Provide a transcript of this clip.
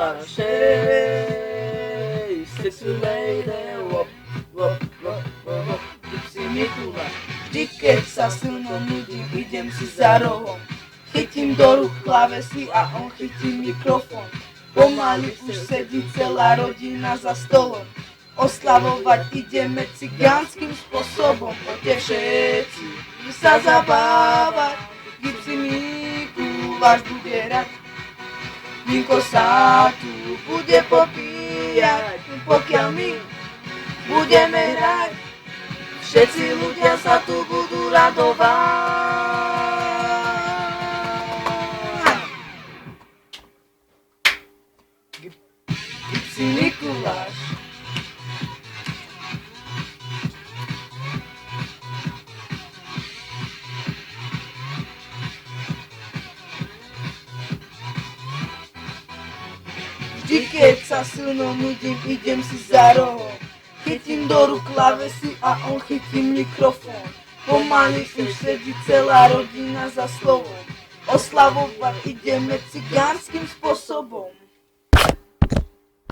Mikuláš, hej, sexy lady, wop, wop, wop, wop, Gypsy Mikuláš. Vždy keď sa silno nudím, idem si za rohom. Chytím do rúk klávesy a on chytí mikrofón. Pomaly už sedí celá rodina za stolom. Oslavovať ideme cigánskym spôsobom. Poďte všetci sa zabávať, Gypsy Mikuláš bude rád. Vinko sa tu bude popíjať, pokiaľ my budeme hrať. Všetci ľudia sa tu budú radovať. Gypsy Mikuláš. Vždy keď sa silno nudím, idem si za rohom. Chytím do rúk klávesy a on chytí mikrofón. Pomaly už sedí celá rodina za slovom. Oslavovať ideme cigánskym spôsobom.